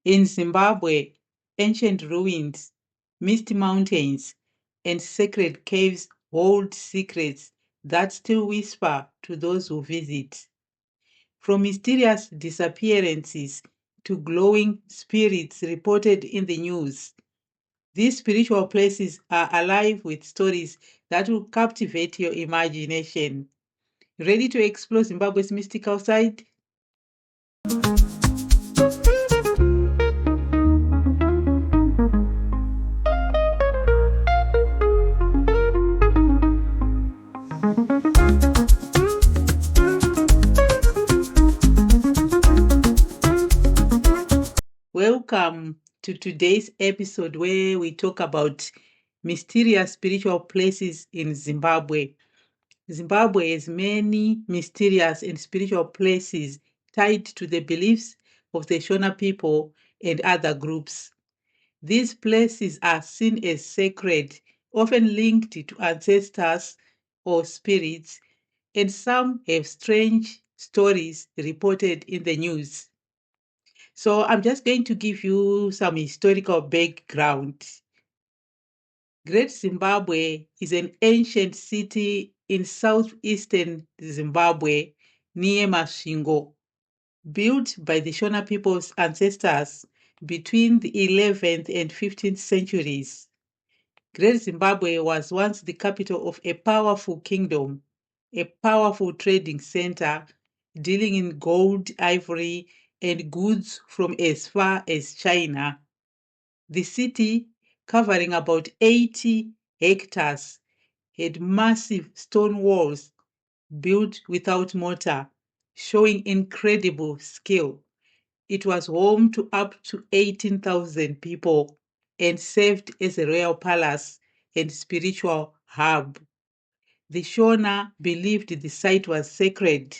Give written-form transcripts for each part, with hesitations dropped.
In Zimbabwe, ancient ruins, misty mountains, and sacred caves hold secrets that still whisper to those who visit. From mysterious disappearances to glowing spirits reported in the news, these spiritual places are alive with stories that will captivate your imagination. Ready to explore Zimbabwe's mystical side? Welcome to today's episode where we talk about mysterious spiritual places in Zimbabwe. Zimbabwe has many mysterious and spiritual places tied to the beliefs of the Shona people and other groups. These places are seen as sacred, often linked to ancestors or spirits, and some have strange stories reported in the news. So I'm just going to give you some historical background. Great Zimbabwe is an ancient city in southeastern Zimbabwe near Masvingo, built by the Shona people's ancestors between the 11th and 15th centuries. Great Zimbabwe was once the capital of a powerful kingdom, a powerful trading center dealing in gold, ivory, and goods from as far as China. The city, covering about 80 hectares, had massive stone walls built without mortar, showing incredible skill. It was home to up to 18,000 people and served as a royal palace and spiritual hub. The Shona believed the site was sacred,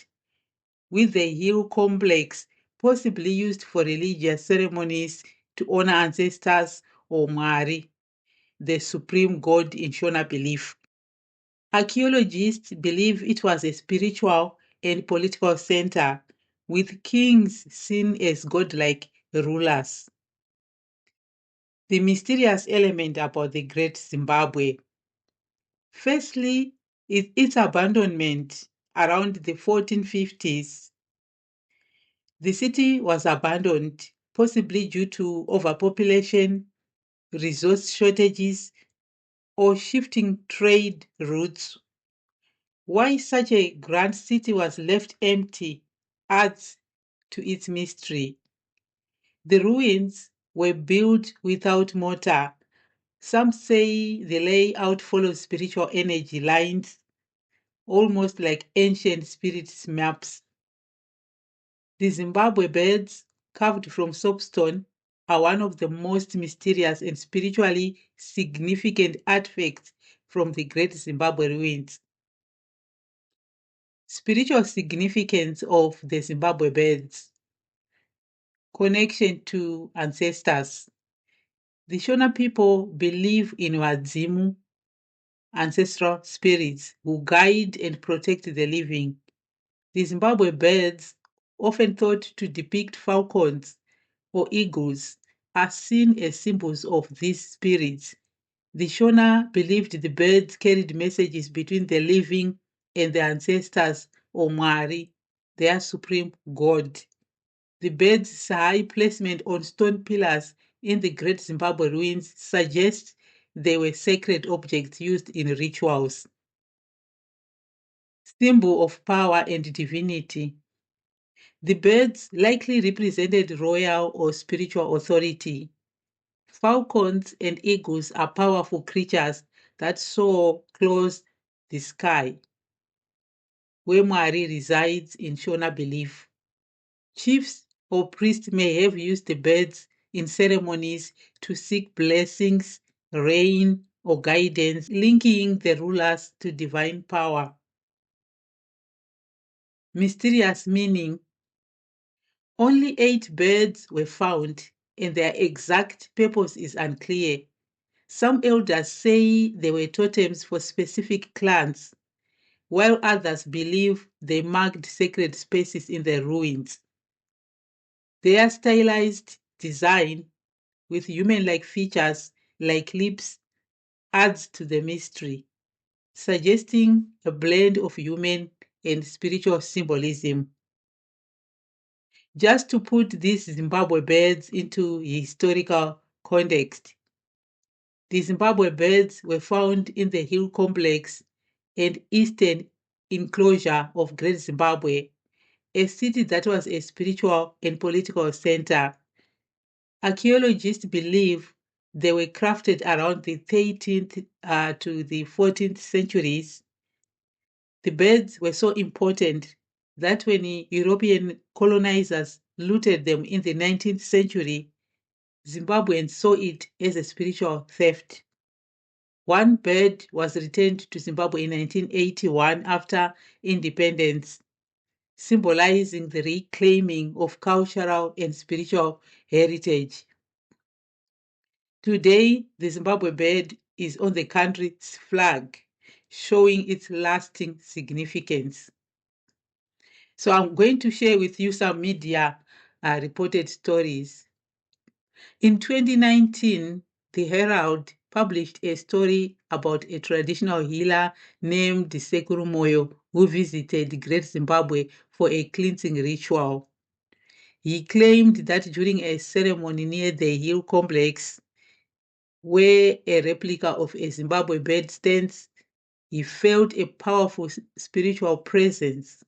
with the hill complex possibly used for religious ceremonies to honor ancestors or Mwari, the supreme god in Shona belief. Archaeologists believe it was a spiritual and political center, with kings seen as godlike rulers. The mysterious element about the Great Zimbabwe. Firstly, is its abandonment around the 1450s. The city was abandoned, possibly due to overpopulation, resource shortages, or shifting trade routes. Why such a grand city was left empty adds to its mystery. The ruins were built without mortar. Some say the layout follows spiritual energy lines, almost like ancient spirits' maps. The Zimbabwe beds, carved from soapstone, are one of the most mysterious and spiritually significant artifacts from the Great Zimbabwe ruins. Spiritual significance of the Zimbabwe beds. Connection to ancestors. The Shona people believe in wadzimu, ancestral spirits who guide and protect the living. The Zimbabwe birds, often thought to depict falcons or eagles, are seen as symbols of these spirits. The Shona believed the birds carried messages between the living and the ancestors or Mwari, their supreme god. The bird's high placement on stone pillars in the Great Zimbabwe ruins suggests they were sacred objects used in rituals. Symbol of power and divinity. The birds likely represented royal or spiritual authority. Falcons and eagles are powerful creatures that soar close the sky, where Mwari resides in Shona belief. Chiefs or priests may have used the birds in ceremonies to seek blessings, rain, or guidance, linking the rulers to divine power. Mysterious meaning. Only 8 birds were found, and their exact purpose is unclear. Some elders say they were totems for specific clans, while others believe they marked sacred spaces in the ruins. Their stylized design with human-like features like lips adds to the mystery, suggesting a blend of human and spiritual symbolism. Just to put these Zimbabwe birds into historical context, the Zimbabwe birds were found in the hill complex and eastern enclosure of Great Zimbabwe, a city that was a spiritual and political center. Archaeologists believe they were crafted around the 13th to the 14th centuries. The birds were so important that when European colonizers looted them in the 19th century, Zimbabweans saw it as a spiritual theft. One bird was returned to Zimbabwe in 1981 after independence, symbolizing the reclaiming of cultural and spiritual heritage. Today, the Zimbabwe bird is on the country's flag, showing its lasting significance. So I'm going to share with you some media reported stories. In 2019, the Herald published a story about a traditional healer named Sekuru Moyo who visited Great Zimbabwe for a cleansing ritual. He claimed that during a ceremony near the hill complex, where a replica of a Zimbabwe bird stands, he felt a powerful spiritual presence.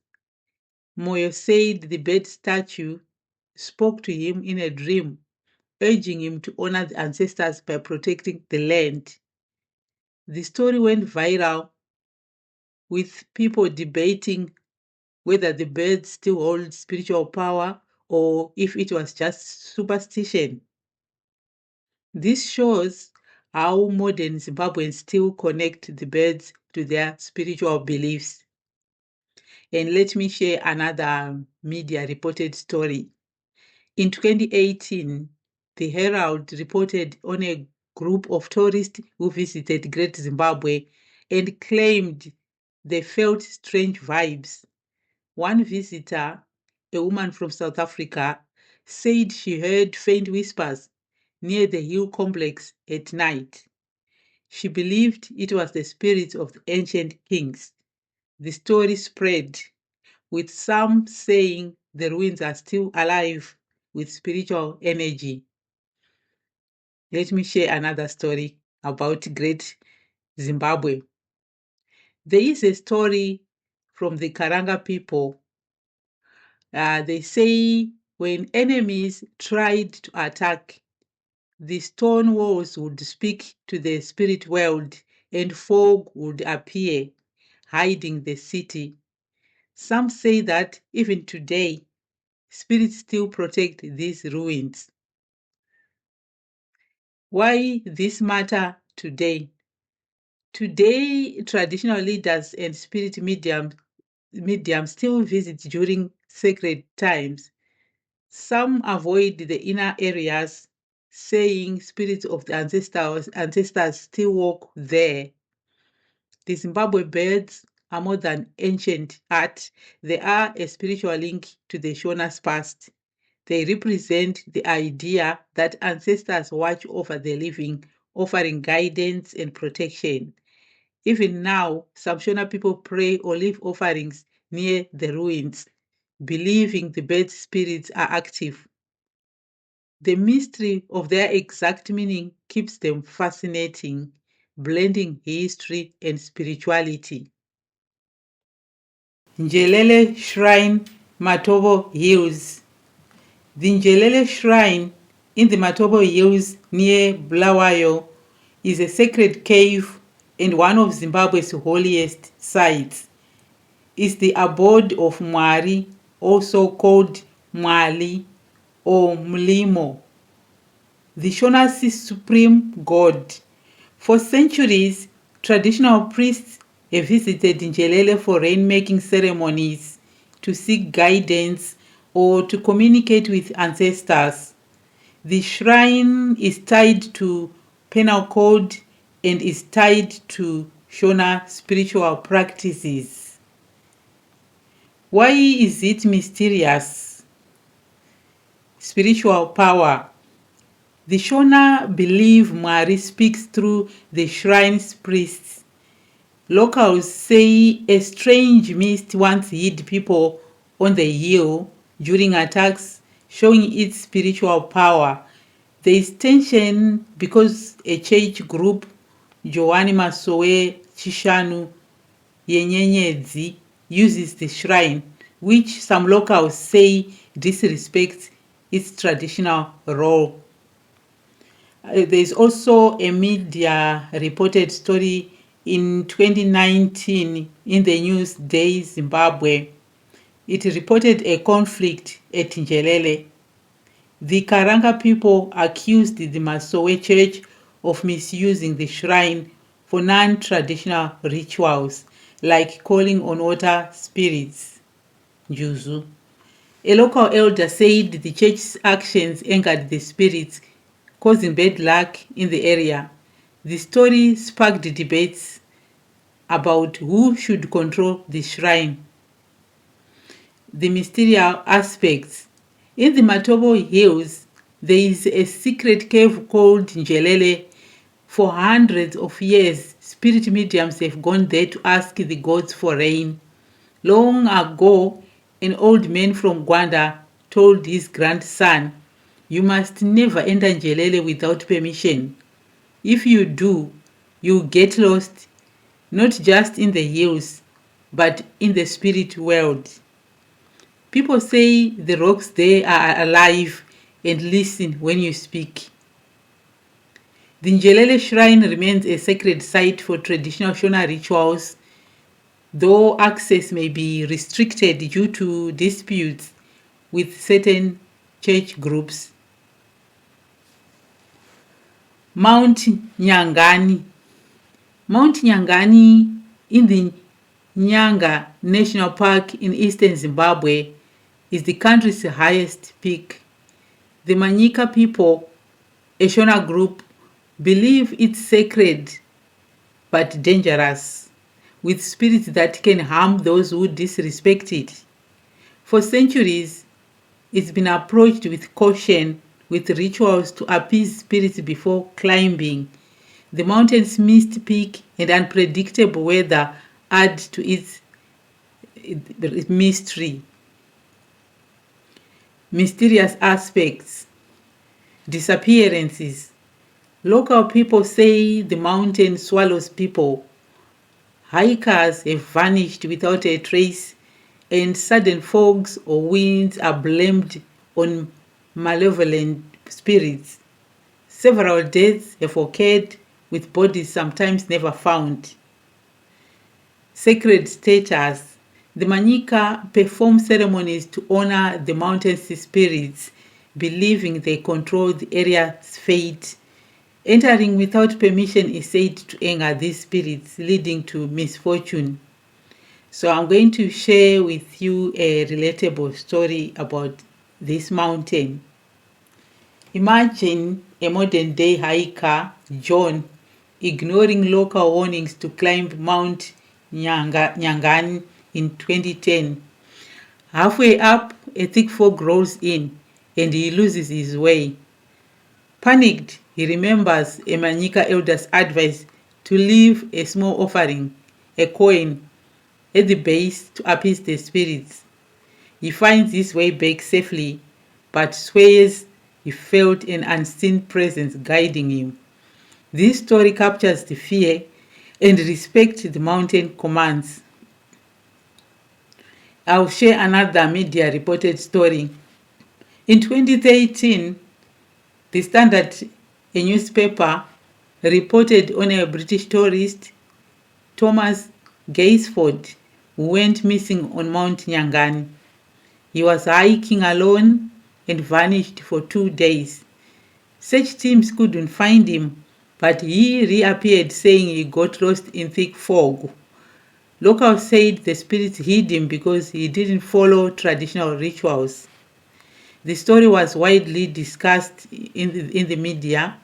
Moyo said the bird statue spoke to him in a dream, urging him to honor the ancestors by protecting the land. The story went viral, with people debating whether the bird still holds spiritual power or if it was just superstition. This shows how modern Zimbabweans still connect the birds to their spiritual beliefs. And let me share another media reported story. In 2018, the Herald reported on a group of tourists who visited Great Zimbabwe and claimed they felt strange vibes. One visitor, a woman from South Africa, said she heard faint whispers near the hill complex at night. She believed it was the spirits of the ancient kings. The story spread, with some saying the ruins are still alive with spiritual energy. Let me share another story about Great Zimbabwe. There is a story from the Karanga people. They say when enemies tried to attack, the stone walls would speak to the spirit world and fog would appear, hiding the city. Some say that even today, spirits still protect these ruins. Why this matter today? Today, traditional leaders and spirit mediums still visit during sacred times. Some avoid the inner areas, saying spirits of the ancestors still walk there. The Zimbabwe birds are more than ancient art. They are a spiritual link to the Shona's past. They represent the idea that ancestors watch over the living, offering guidance and protection. Even now, some Shona people pray or leave offerings near the ruins, believing the bird spirits are active. The mystery of their exact meaning keeps them fascinating, blending history and spirituality. Njelele Shrine, Matobo Hills. The Njelele Shrine in the Matobo Hills near Bulawayo is a sacred cave and one of Zimbabwe's holiest sites. It's the abode of Mwari, also called Mwali or Mlimo, the Shona's supreme god. For centuries, traditional priests have visited Njelele for rainmaking ceremonies, to seek guidance, or to communicate with ancestors. The shrine is tied to penal code and is tied to Shona spiritual practices. Why is it mysterious? Spiritual power. The Shona believe Mwari speaks through the shrine's priests. Locals say a strange mist once hid people on the hill during attacks, showing its spiritual power. There is tension because a church group, Joani Masowe Chishanu Yenyenyedzi, uses the shrine, which some locals say disrespects its traditional role. There is also a media reported story in 2019 in the Newsday Zimbabwe. It reported a conflict at Njelele. The Karanga people accused the Masowe Church of misusing the shrine for non-traditional rituals, like calling on water spirits, Juzu. A local elder said the church's actions angered the spirits, causing bad luck in the area. The story sparked debates about who should control the shrine. The mysterious aspects. In the Matobo Hills, there is a secret cave called Njelele. For hundreds of years, spirit mediums have gone there to ask the gods for rain. Long ago, an old man from Gwanda told his grandson, "You must never enter Njelele without permission. If you do, you get lost, not just in the hills, but in the spirit world." People say the rocks there are alive and listen when you speak. The Njelele Shrine remains a sacred site for traditional Shona rituals, though access may be restricted due to disputes with certain church groups. Mount Nyangani. Mount Nyangani in the Nyanga National Park in eastern Zimbabwe is the country's highest peak. The Manyika people, a Shona group, believe it's sacred but dangerous, with spirits that can harm those who disrespect it. For centuries, it's been approached with caution, with rituals to appease spirits before climbing. The mountain's mist peak and unpredictable weather add to its mystery. Mysterious aspects. Disappearances. Local people say the mountain swallows people. Hikers have vanished without a trace, and sudden fogs or winds are blamed on malevolent spirits. Several deaths have occurred, with bodies sometimes never found. Sacred status. The Manyika perform ceremonies to honor the mountain's spirits, believing they control the area's fate. Entering without permission is said to anger these spirits, leading to misfortune. So I'm going to share with you a relatable story about this mountain. Imagine a modern-day hiker, John, ignoring local warnings to climb Mount Nyangani in 2010. Halfway up, a thick fog rolls in and he loses his way. Panicked, he remembers a Manyika elder's advice to leave a small offering, a coin, at the base to appease the spirits. He finds his way back safely, but swears he felt an unseen presence guiding him. This story captures the fear and respect the mountain commands. I'll share another media reported story. In 2013, the Standard, a newspaper, reported on a British tourist, Thomas Gaisford, who went missing on Mount Nyangani. He was hiking alone and vanished for 2 days. Search teams couldn't find him, but he reappeared saying he got lost in thick fog. Locals said the spirits hid him because he didn't follow traditional rituals. The story was widely discussed in the media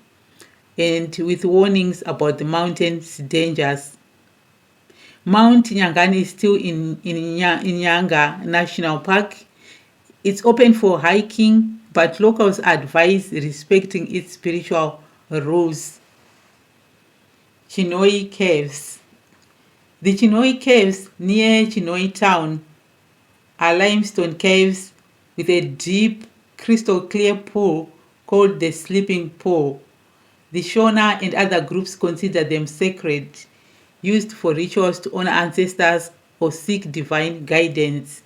and with warnings about the mountain's dangers. Mount Nyangani is still in Nyanga National Park. It's open for hiking, but locals advise respecting its spiritual rules. Chinhoyi Caves. The Chinhoyi Caves near Chinhoyi town are limestone caves with a deep, crystal clear pool called the sleeping pool. The Shona and other groups consider them sacred, used for rituals to honor ancestors or seek divine guidance.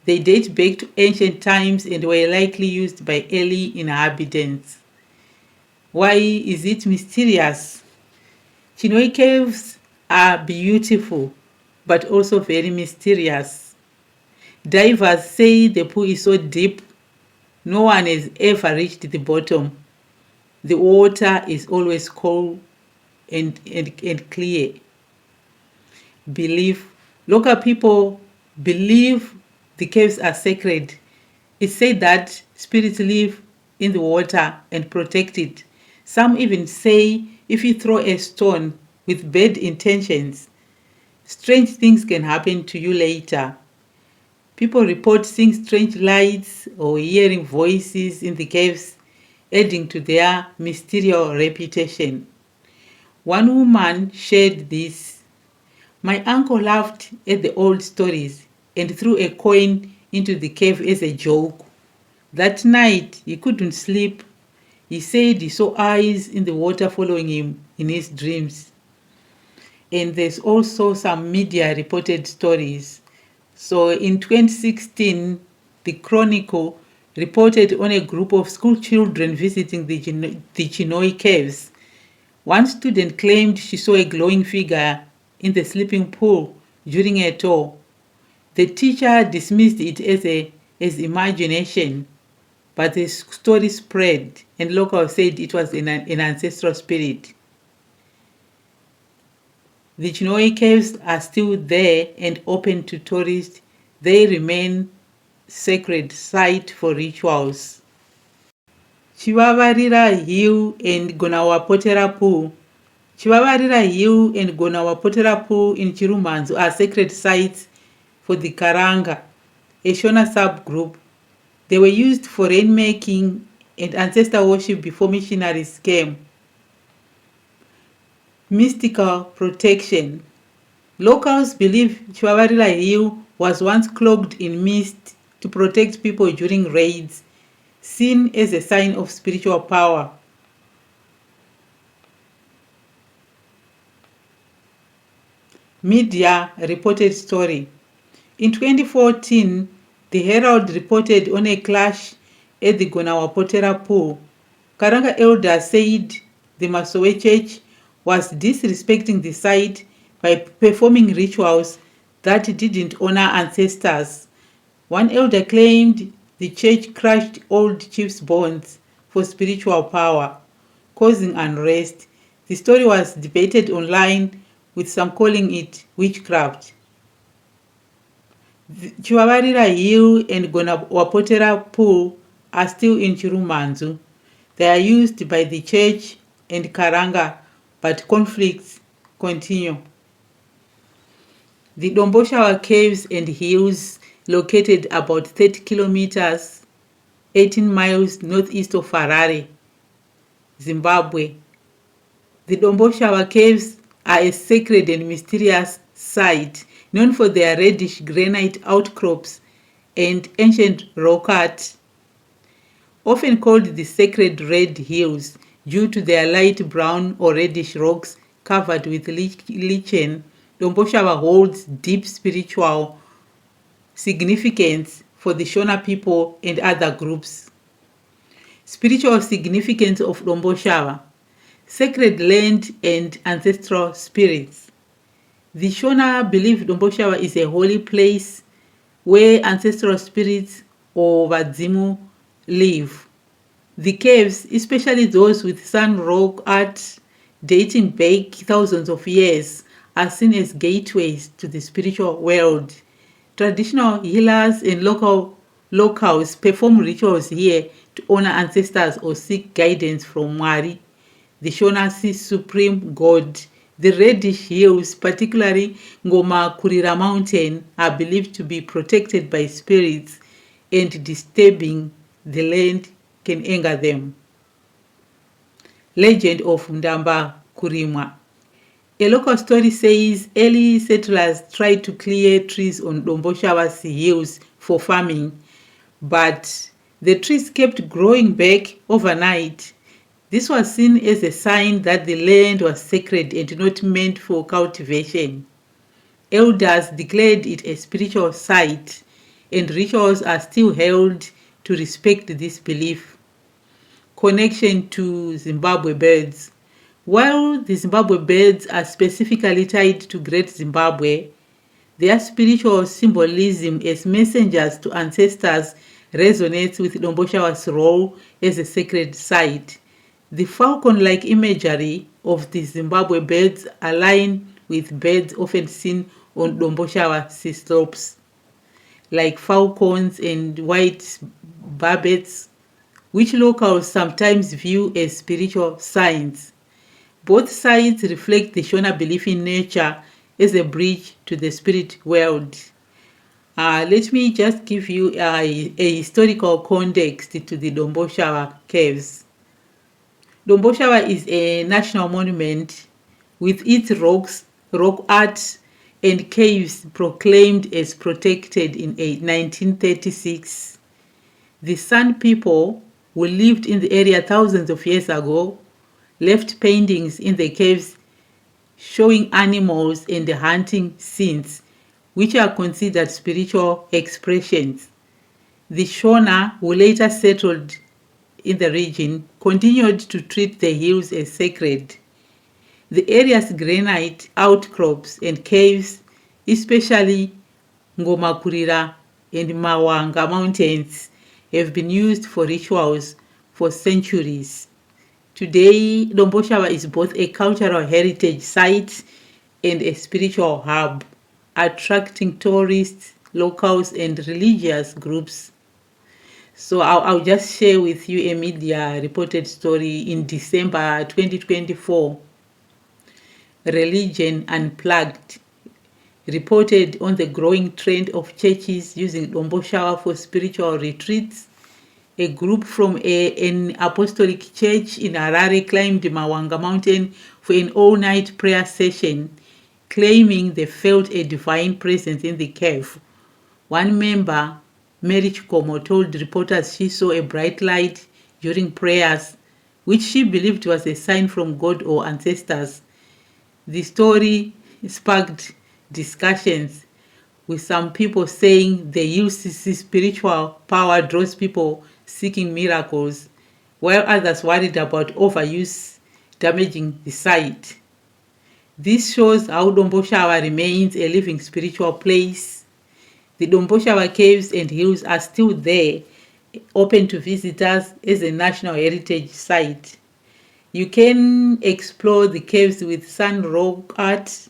They date back to ancient times and were likely used by early inhabitants. Why is it mysterious? Chinhoyi Caves are beautiful, but also very mysterious. Divers say the pool is so deep, no one has ever reached the bottom. The water is always cold and clear. Local people believe the caves are sacred. It's said that spirits live in the water and protect it. Some even say if you throw a stone with bad intentions, strange things can happen to you later. People report seeing strange lights or hearing voices in the caves, adding to their mysterious reputation. One woman shared this. My uncle laughed at the old stories and threw a coin into the cave as a joke. That night, he couldn't sleep. He said he saw eyes in the water following him in his dreams. And there's also some media reported stories. So in 2016, the Chronicle reported on a group of school children visiting the Chinhoyi Caves. One student claimed she saw a glowing figure in the sleeping pool during a tour. The teacher dismissed it as imagination, but the story spread and locals said it was an ancestral spirit. The Chinhoyi Caves are still there and open to tourists. They remain sacred site for rituals. Chivavarira Hill and Gonawapotera Pool. Chivavarira Hill and Gonawapotera Pool in Chirumanzu are sacred sites for the Karanga, a Shona subgroup. They were used for rainmaking and ancestor worship before missionaries came. Mystical protection. Locals believe Chivavarira Hill was once clogged in mist to protect people during raids, seen as a sign of spiritual power. Media reported story. In 2014, the Herald reported on a clash at the Gonawapotera Pool. Karanga elders said the Masowe Church was disrespecting the site by performing rituals that didn't honor ancestors. One elder claimed the church crushed old chiefs' bones for spiritual power, causing unrest. The story was debated online, with some calling it witchcraft. Chivavarira Hill and Gonawapotera Pool are still in Chirumanzu. They are used by the church and Karanga, but conflicts continue. The Domboshawa Caves and Hills, located about 30 kilometers, 18 miles northeast of Harare, Zimbabwe. The Domboshava Caves are a sacred and mysterious site known for their reddish granite outcrops and ancient rock art. Often called the Sacred Red Hills due to their light brown or reddish rocks covered with lichen, Domboshava holds deep spiritual significance for the Shona people and other groups. Spiritual significance of Domboshava: sacred land and ancestral spirits. The Shona believe Domboshava is a holy place where ancestral spirits or vadzimu live. The caves, especially those with sun rock art dating back thousands of years, are seen as gateways to the spiritual world. Traditional healers and locals perform rituals here to honor ancestors or seek guidance from Mwari, the Shona's supreme god. The reddish hills, particularly Gonawapotera Mountain, are believed to be protected by spirits and disturbing the land can anger them. Legend of Ndamba Kurimwa. A local story says early settlers tried to clear trees on Domboshawa Hills for farming, but the trees kept growing back overnight. This was seen as a sign that the land was sacred and not meant for cultivation. Elders declared it a spiritual site, and rituals are still held to respect this belief. Connection to Zimbabwe birds. While the Zimbabwe birds are specifically tied to Great Zimbabwe, their spiritual symbolism as messengers to ancestors resonates with Domboshawa's role as a sacred site. The falcon-like imagery of the Zimbabwe birds align with birds often seen on Domboshawa slopes, like falcons and white barbets, which locals sometimes view as spiritual signs. Both sides reflect the Shona belief in nature as a bridge to the spirit world. Let me just give you a historical context to the Domboshawa Caves. Domboshawa is a national monument with its rocks, rock art, and caves proclaimed as protected in 1936. The San people who lived in the area thousands of years ago left paintings in the caves showing animals and hunting scenes, which are considered spiritual expressions. The Shona, who later settled in the region, continued to treat the hills as sacred. The area's granite outcrops and caves, especially Ngomakurira and Mawanga mountains, have been used for rituals for centuries. Today, Domboshawa is both a cultural heritage site and a spiritual hub, attracting tourists, locals, and religious groups. So I'll just share with you a media reported story in December 2024. Religion Unplugged reported on the growing trend of churches using Domboshawa for spiritual retreats. A group from an apostolic church in Harare climbed Mawanga Mountain for an all-night prayer session, claiming they felt a divine presence in the cave. One member, Mary Chikomo, told reporters she saw a bright light during prayers, which she believed was a sign from God or ancestors. The story sparked discussions, with some people saying the UCC spiritual power draws people seeking miracles, while others worried about overuse damaging the site. This shows how Domboshawa remains a living spiritual place. The Domboshawa Caves and Hills are still there, open to visitors as a National Heritage Site. You can explore the caves with sun rock art.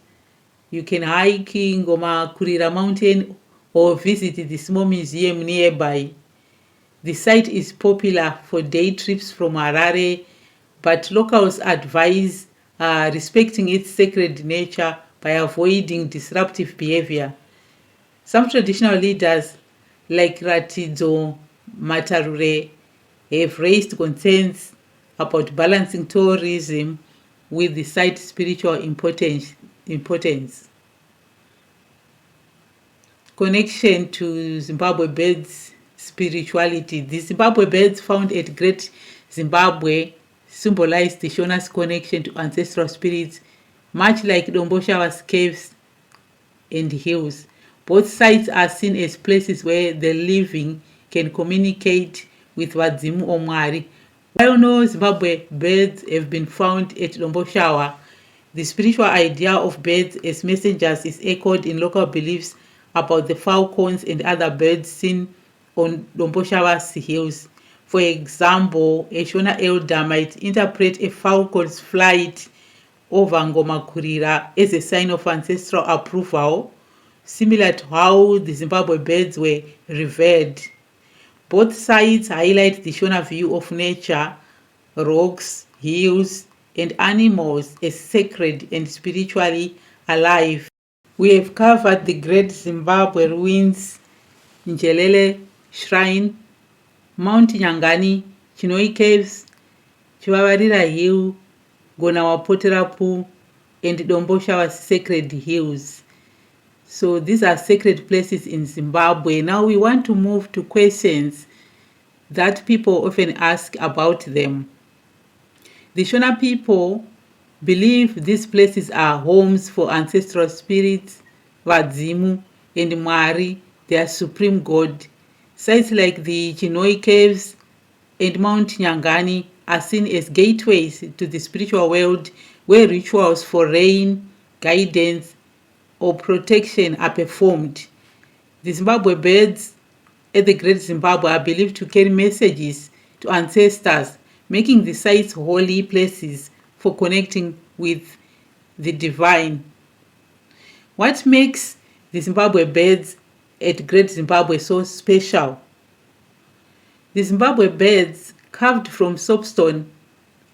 You can hike Ngomakurira Mountain or visit the small museum nearby. The site is popular for day trips from Harare, but locals advise respecting its sacred nature by avoiding disruptive behavior. Some traditional leaders, like Ratidzo Matarure, have raised concerns about balancing tourism with the site's spiritual importance. Connection to Zimbabwe birds' spirituality. The Zimbabwe birds found at Great Zimbabwe symbolize the Shona's connection to ancestral spirits, much like Domboshawa's caves and hills. Both sites are seen as places where the living can communicate with Wadzimu Omwari. While no Zimbabwe birds have been found at Domboshawa, the spiritual idea of birds as messengers is echoed in local beliefs about the falcons and other birds seen on Domboshawa's hills. For example, a Shona elder might interpret a falcon's flight over Ngomakurira as a sign of ancestral approval, similar to how the Zimbabwe birds were revered. Both sites highlight the Shona view of nature, rocks, hills, and animals as sacred and spiritually alive. We have covered the Great Zimbabwe ruins, Njelele Shrine, Mount Nyangani Chinhoyi Caves, Chivavarira Hill, Gonawapotera Pool, and Domboshawa Sacred Hills. So these are sacred places in Zimbabwe. Now we want to move to questions that people often ask about them. The Shona people believe these places are homes for ancestral spirits, Vadzimu, and Mwari, their supreme god. Sites like the Chinhoyi Caves and Mount Nyangani are seen as gateways to the spiritual world, where rituals for rain, guidance, or protection are performed. The Zimbabwe birds at the Great Zimbabwe are believed to carry messages to ancestors, making the sites holy places for connecting with the divine. What makes the Zimbabwe birds at Great Zimbabwe so special? The Zimbabwe birds, carved from soapstone,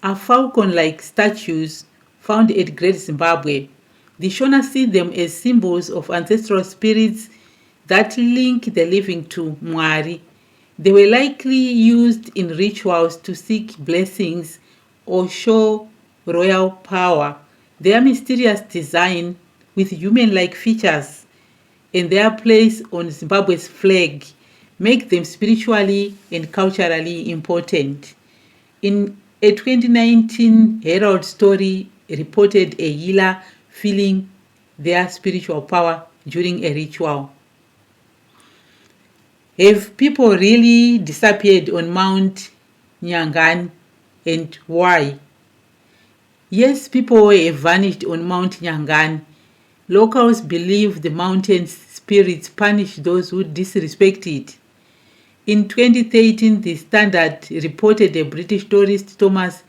are falcon-like statues found at Great Zimbabwe. The Shona see them as symbols of ancestral spirits that link the living to Mwari. They were likely used in rituals to seek blessings or show royal power. Their mysterious design with human-like features and their place on Zimbabwe's flag make them spiritually and culturally important. In a 2019 Herald story reported a healer feeling their spiritual power during a ritual. Have people really disappeared on Mount Nyangani, and why? Yes, people have vanished on Mount Nyangani. Locals believe the mountain's spirits punish those who disrespect it. In 2013, the Standard reported a British tourist, Thomas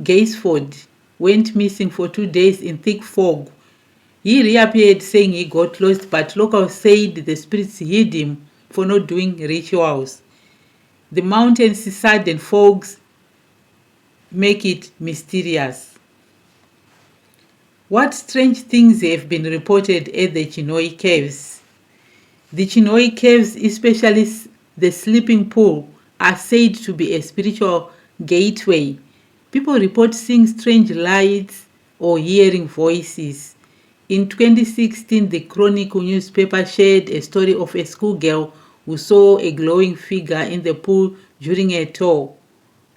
Gaisford, went missing for 2 days in thick fog. He reappeared saying he got lost, but locals said the spirits hid him for not doing rituals. The mountain's sudden fogs make it mysterious. What strange things have been reported at the Chinhoyi Caves? The Chinhoyi Caves, especially the sleeping pool, are said to be a spiritual gateway. People report seeing strange lights or hearing voices. In 2016, the Chronicle newspaper shared a story of a schoolgirl who saw a glowing figure in the pool during a tour.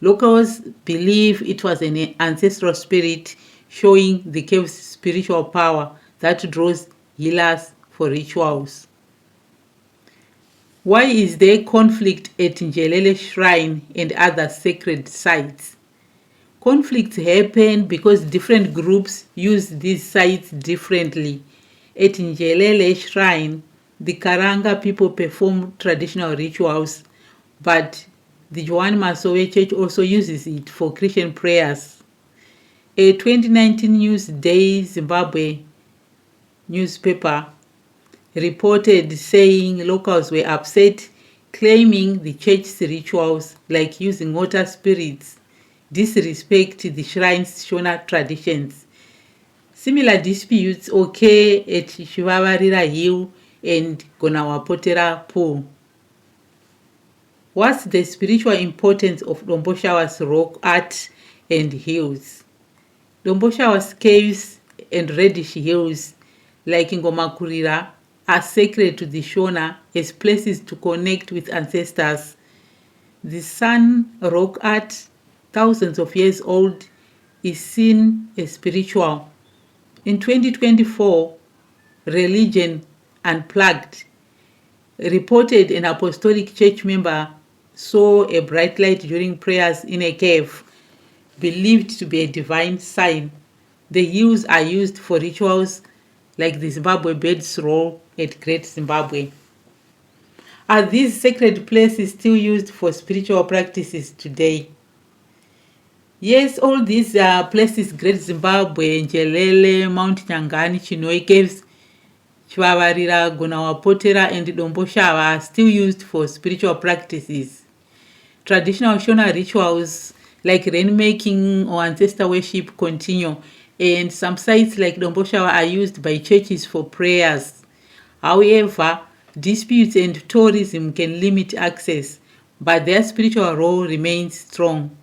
Locals believe it was an ancestral spirit showing the cave's spiritual power that draws healers for rituals. Why is there conflict at Njelele Shrine and other sacred sites? Conflicts happen because different groups use these sites differently. At Njelele Shrine, the Karanga people perform traditional rituals, but the Joan Masowe Church also uses it for Christian prayers. A 2019 Newsday Zimbabwe newspaper reported saying locals were upset, claiming the church's rituals, like using water spirits, disrespect the shrine's Shona traditions. Similar disputes occur at Chivavarira Hill and Gonawapotera Pool. What's the spiritual importance of Domboshawa's rock art and hills? Domboshawa's caves and reddish hills, like Ngomakurira, are sacred to the Shona as places to connect with ancestors. The sun rock art, thousands of years old, is seen as spiritual. In 2024, Religion Unplugged reported an apostolic church member saw a bright light during prayers in a cave, believed to be a divine sign. The hills are used for rituals like the Zimbabwe bird's role at Great Zimbabwe. Are these sacred places still used for spiritual practices today? Yes, all these places, Great Zimbabwe, Njelele, Mount Nyangani, Chinhoyi Caves, Chivavarira, Gonawapotera, and Domboshawa are still used for spiritual practices. Traditional Shona rituals like rainmaking or ancestor worship continue, and some sites like Domboshawa are used by churches for prayers. However, disputes and tourism can limit access. but their spiritual role remains strong.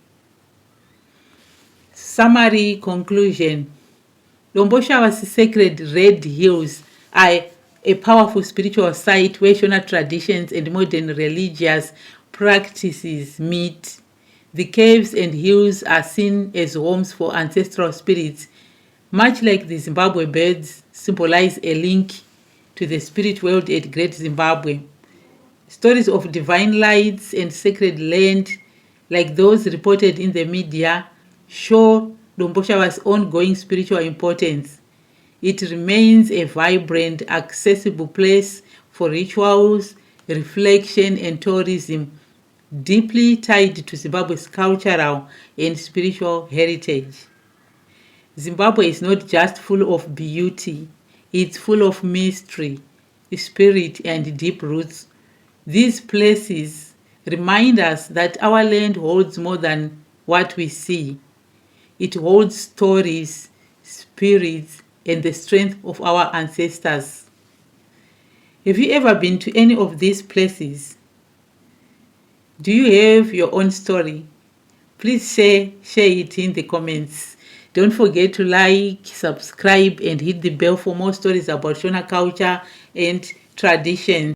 Summary conclusion. Domboshawa's sacred red hills are a powerful spiritual site where Shona traditions and modern religious practices meet. The caves and hills are seen as homes for ancestral spirits, much like the Zimbabwe birds symbolize a link to the spirit world at Great Zimbabwe. Stories of divine lights and sacred land, like those reported in the media, show Domboshawa's ongoing spiritual importance. It remains a vibrant, accessible place for rituals, reflection, and tourism, deeply tied to Zimbabwe's cultural and spiritual heritage. Zimbabwe is not just full of beauty, it's full of mystery, spirit, and deep roots. These places remind us that our land holds more than what we see. It holds stories, spirits, and the strength of our ancestors. Have you ever been to any of these places? Do you have your own story? Please share it in the comments. Don't forget to like, subscribe, and hit the bell for more stories about Shona culture and traditions.